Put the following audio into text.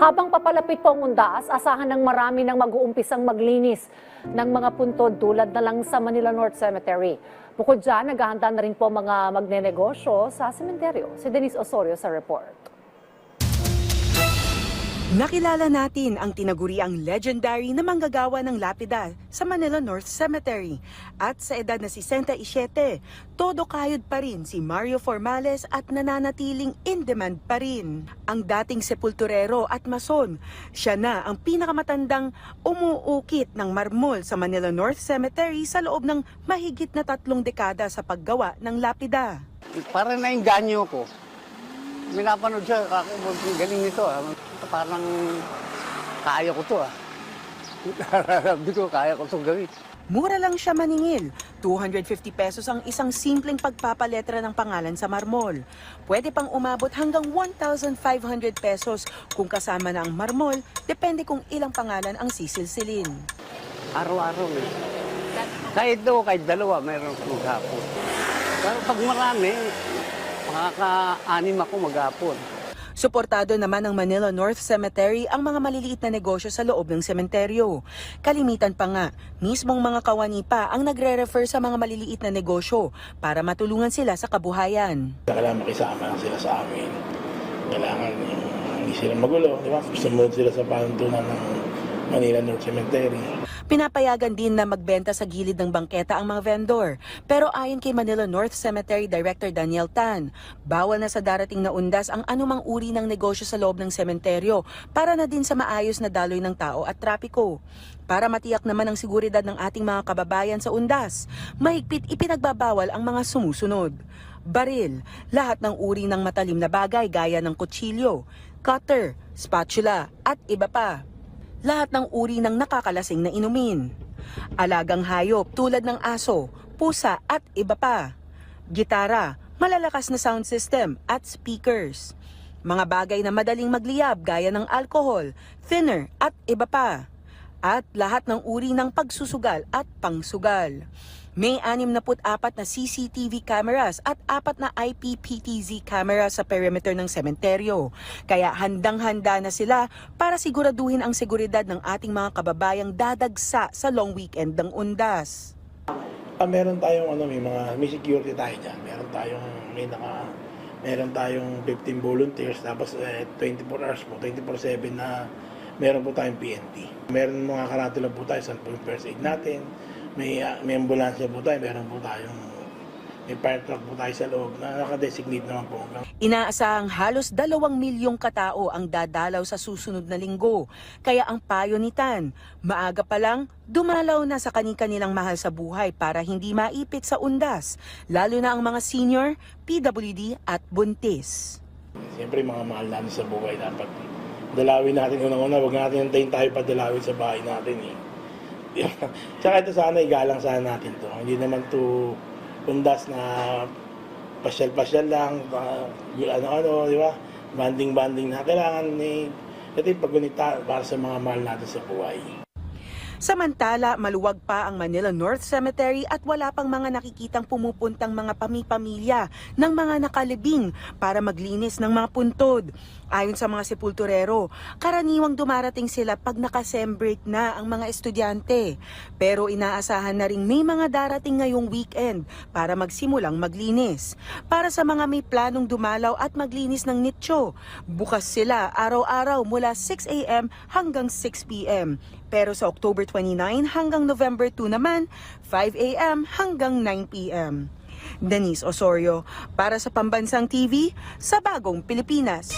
Habang papalapit po ang undas, asahan ng marami ng mag-uumpisang maglinis ng mga puntod tulad na lang sa Manila North Cemetery. Bukod dyan, naghahanda na rin po mga magnenegosyo sa sementeryo. Si Denise Osorio sa report. Nakilala natin ang tinaguriang legendary na manggagawa ng lapida sa Manila North Cemetery. At sa edad na 67, todo kayod pa rin si Mario Formales at nananatiling in demand pa rin. Ang dating sepulturero at mason, siya na ang pinakamatandang umuukit ng marmol sa Manila North Cemetery sa loob ng mahigit na 3 dekada sa paggawa ng lapida. Parang nainganyo ko. Minapanood siya, galing nito. Parang kaya ko to. Sabi ko, kaya ko itong gawin. Mura lang siya maningil. 250 pesos ang isang simpleng pagpapaletra ng pangalan sa marmol. Pwede pang umabot hanggang 1,500 pesos kung kasama na ang marmol, depende kung ilang pangalan ang sisilsilin. Araw-araw eh. Kahit dalawa, mayroon ko maghapon. Pero pag marami, makaka-anim ako maghapon. Suportado naman ng Manila North Cemetery ang mga maliliit na negosyo sa loob ng sementeryo. Kalimitan pa nga, mismong mga kawani pa ang nagre-refer sa mga maliliit na negosyo para matulungan sila sa kabuhayan. Kailangan makisama lang sila sa amin. Kailangan hindi sila magulo, di ba? Sumunod sila sa panuntunan ng Manila North Cemetery. Pinapayagan din na magbenta sa gilid ng bangketa ang mga vendor. Pero ayon kay Manila North Cemetery Director Daniel Tan, bawal na sa darating na undas ang anumang uri ng negosyo sa loob ng sementeryo para na din sa maayos na daloy ng tao at trapiko. Para matiyak naman ang seguridad ng ating mga kababayan sa undas, mahigpit ipinagbabawal ang mga sumusunod. Baril, lahat ng uri ng matalim na bagay gaya ng kutsilyo, cutter, spatula at iba pa. Lahat ng uri ng nakakalasing na inumin. Alagang hayop tulad ng aso, pusa at iba pa. Gitara, malalakas na sound system at speakers. Mga bagay na madaling magliyab gaya ng alcohol, thinner at iba pa. At lahat ng uri ng pagsusugal at pangsugal. May 64 na CCTV cameras at 4 na IPPTZ cameras sa perimeter ng sementeryo. Kaya handang-handa na sila para siguraduhin ang seguridad ng ating mga kababayang dadagsa sa long weekend ng undas. Meron tayong may security tayo diyan. Meron tayong 15 volunteers tapos 24 hours po, 24/7 na meron po tayong PNP. Meron mga karatula po tayo sa first aid natin. May ambulansya po tayo, may fire truck po tayo sa loob na nakadesignate naman po. Inaasahang halos 2 milyong katao ang dadalaw sa susunod na linggo. Kaya ang payo ni Tan, maaga pa lang, dumalaw na sa kani-kanilang mahal sa buhay para hindi maipit sa undas, lalo na ang mga senior, PWD at buntis. Siyempre mga mahal natin sa buhay dapat dalawin natin unang-una, huwag natin hintayin tayo pa dalawin sa bahay natin eh. Tsaka ito sana, igalang sana natin to. Hindi naman to undas na pasyal-pasyal lang, di ba? Banding-banding na kailangan ito yung paggunita para sa mga mahal natin sa buhay. Samantala, maluwag pa ang Manila North Cemetery at wala pang mga nakikitang pumupuntang mga pamilya ng mga nakalibing para maglinis ng mga puntod. Ayon sa mga sepulturero, karaniwang dumarating sila pag naka-sem-break na ang mga estudyante. Pero inaasahan na rin may mga darating ngayong weekend para magsimulang maglinis. Para sa mga may planong dumalaw at maglinis ng nicho, bukas sila araw-araw mula 6 a.m. hanggang 6 p.m. Pero sa October 29 hanggang November 2 naman, 5 a.m. hanggang 9 p.m. Denise Osorio, para sa Pambansang TV, sa Bagong Pilipinas.